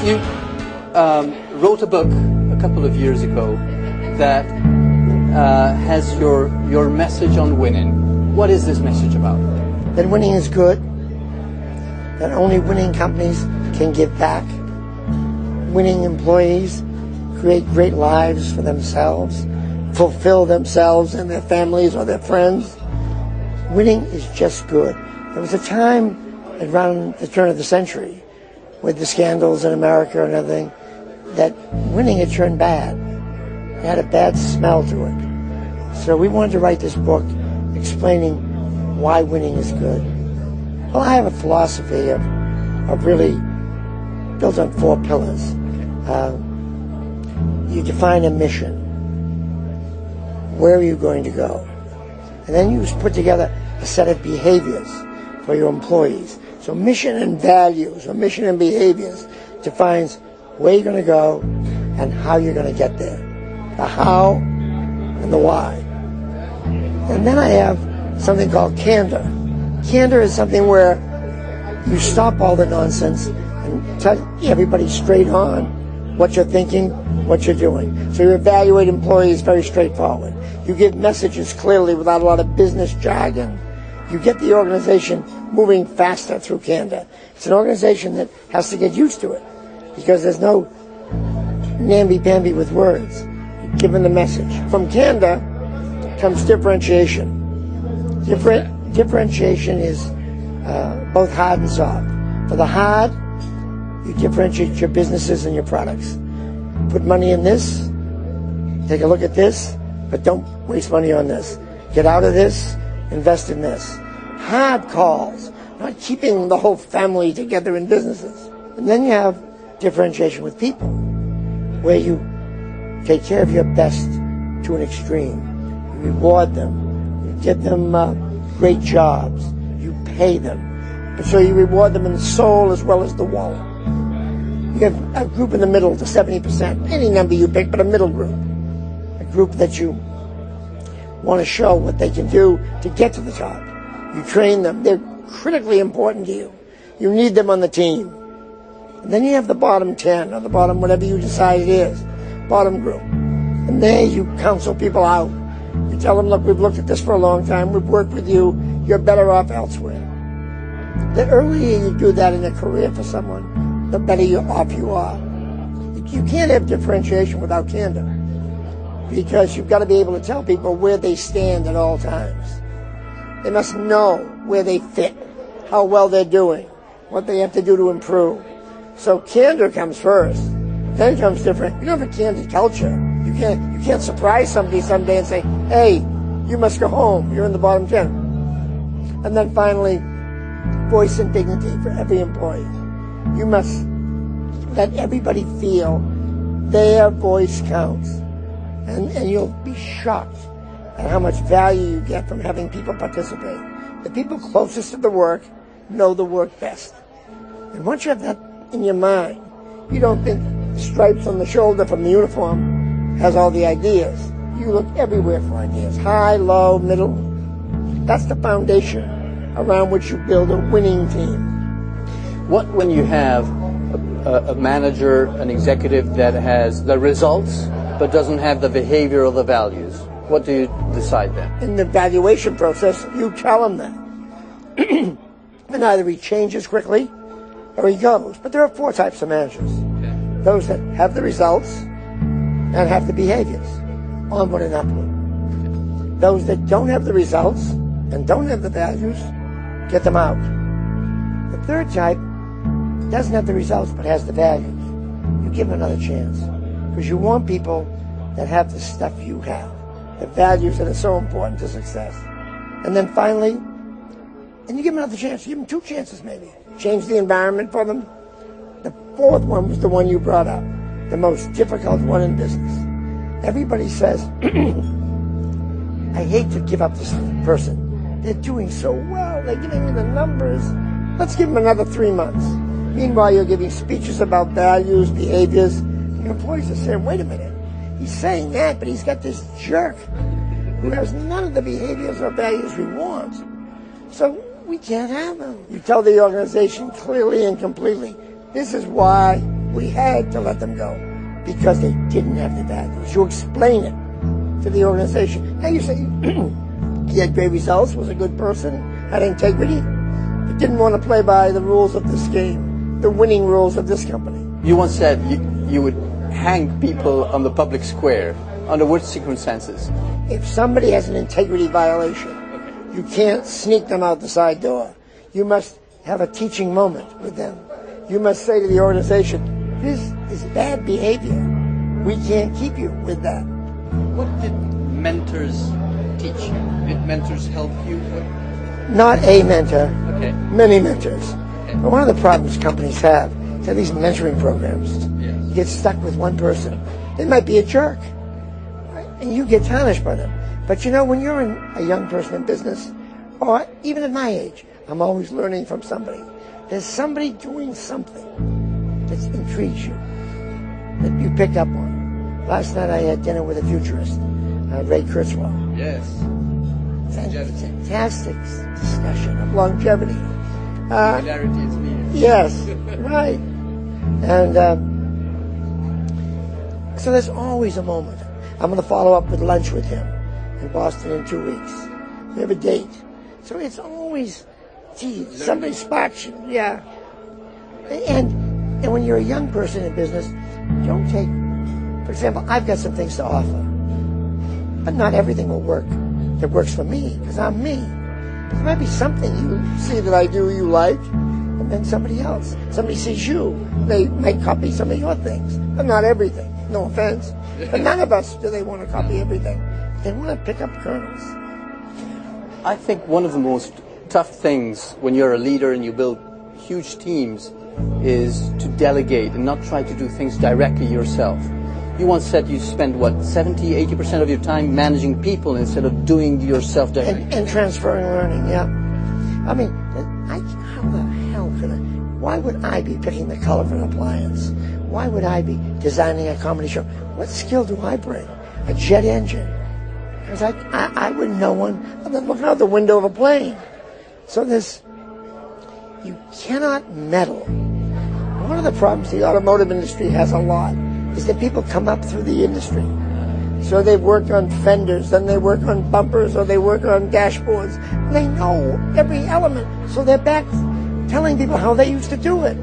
You wrote a book a couple of years ago that has your message on winning. What is this message about? That winning is good, that only winning companies can give back. Winning employees create great lives for themselves, fulfill themselves and their families or their friends. Winning is just good. There was a time around the turn of the century with the scandals in America and everything that winning had turned bad. It had a bad smell to it. So we wanted to write this book explaining why winning is good. Well, I have a philosophy of really built on 4 pillars. You define a mission. Where are you going to go? And then you put together a set of behaviors for your employees. So mission and values, or mission and behaviors, defines where you're going to go and how you're going to get there. The how and the why. And then I have something called candor. Candor is something where you stop all the nonsense and tell everybody straight on what you're thinking, what you're doing. So you evaluate employees very straightforward. You give messages clearly without a lot of business jargon. You get the organization moving faster through candor. It's an organization that has to get used to it because there's no namby-pamby with words. You give them the message. From candor comes differentiation. Differentiation is both hard and soft. For the hard, you differentiate your businesses and your products. Put money in this, take a look at this, but don't waste money on this. Get out of this, invest in this. Hard calls, not keeping the whole family together in businesses. And then you have differentiation with people, where you take care of your best to an extreme. You reward them. You give them great jobs. You pay them. And so you reward them in the soul as well as the wallet. You have a group in the middle, the 70%, any number you pick, but a middle group. A group that you want to show what they can do to get to the top. You train them. They're critically important to you. You need them on the team. And then you have the bottom 10, or the bottom whatever you decide it is, bottom group. And there you counsel people out. You tell them, look, we've looked at this for a long time. We've worked with you. You're better off elsewhere. The earlier you do that in a career for someone, the better off you are. You can't have differentiation without candor, because you've got to be able to tell people where they stand at all times. They must know where they fit, how well they're doing, what they have to do to improve. So candor comes first, then comes different. You don't have a candid culture. You can't surprise somebody someday and say, hey, you must go home. You're in the bottom 10. And then finally, voice and dignity for every employee. You must let everybody feel their voice counts. And you'll be shocked at how much value you get from having people participate. The people closest to the work know the work best. And once you have that in your mind, you don't think the stripes on the shoulder from the uniform has all the ideas. You look everywhere for ideas, high, low, middle. That's the foundation around which you build a winning team. What when you have a manager, an executive that has the results but doesn't have the behavior or the values? What do you decide then? In the evaluation process, you tell him that. And either he changes quickly or he goes. But there are 4 types of managers. Okay. Those that have the results and have the behaviors, onward and upward. Okay. Those that don't have the results and don't have the values, get them out. The 3rd type doesn't have the results but has the values. You give them another chance, because you want people that have the stuff you have, the values that are so important to success. And then finally, and you give them another chance. You give them 2 chances maybe. Change the environment for them. The 4th one was the one you brought up, the most difficult one in business. Everybody says, I hate to give up this person. They're doing so well. They're giving me the numbers. Let's give them another 3 months. Meanwhile, you're giving speeches about values, behaviors. Your employees are saying, wait a minute. He's saying that, but he's got this jerk who has none of the behaviors or values we want. So we can't have them. You tell the organization clearly and completely, this is why we had to let them go, because they didn't have the values. You explain it to the organization. Now you say he had great results, was a good person, had integrity, but didn't want to play by the rules of this game, the winning rules of this company. You once said you would hang people on the public square. Under which circumstances? If somebody has an integrity violation, you can't sneak them out the side door. You must have a teaching moment with them. You must say to the organization, this is bad behavior. We can't keep you with that. What did mentors teach you? Did mentors help you? Not a mentor, Okay. many mentors. Okay. But one of the problems companies have is these mentoring programs. Yes. You get stuck with one person. They might be a jerk, right? And you get tarnished by them. But you know, when you're a young person in business, or even at my age, I'm always learning from somebody. There's somebody doing something that intrigues you, that you pick up on. Last night I had dinner with a futurist, Ray Kurzweil. Yes. Fantastic discussion of longevity. Popularity is needed. Yes, right. And so there's always a moment. I'm going to follow up with lunch with him in Boston in 2 weeks. We have a date. So it's always, gee, somebody spots you. Yeah. And when you're a young person in business, don't take, for example, I've got some things to offer. But not everything will work that works for me, because I'm me. There might be something you see that I do you like, and then somebody else. Somebody sees you, they might copy some of your things, but not everything. No offense. But none of us do they want to copy everything. They want to pick up kernels. I think one of the most tough things when you're a leader and you build huge teams is to delegate and not try to do things directly yourself. You once said you spend, 70-80% of your time managing people instead of doing yourself directly. And transferring learning, yeah. I mean, how the hell could I? Why would I be picking the color of an appliance? Why would I be designing a comedy show? What skill do I bring? A jet engine. Because I wouldn't know one other than looking out the window of a plane. So you cannot meddle. One of the problems the automotive industry has a lot is that people come up through the industry. So they've worked on fenders, then they work on bumpers, or they work on dashboards. And they know every element. So they're back telling people how they used to do it.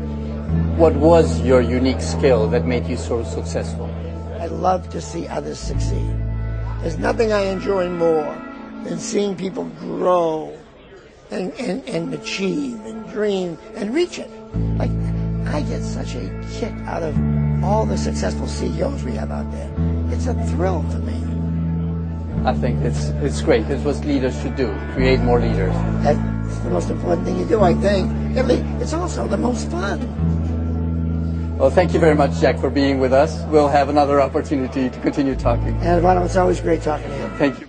What was your unique skill that made you so successful? I love to see others succeed. There's nothing I enjoy more than seeing people grow and achieve and dream and reach it. Like, I get such a kick out of all the successful CEOs we have out there. It's a thrill to me. I think it's great. It's what leaders should do. Create more leaders. That's the most important thing you do, I think. It's also the most fun. Well, thank you very much, Jack, for being with us. We'll have another opportunity to continue talking. And Eduardo, it's always great talking to you. Thank you.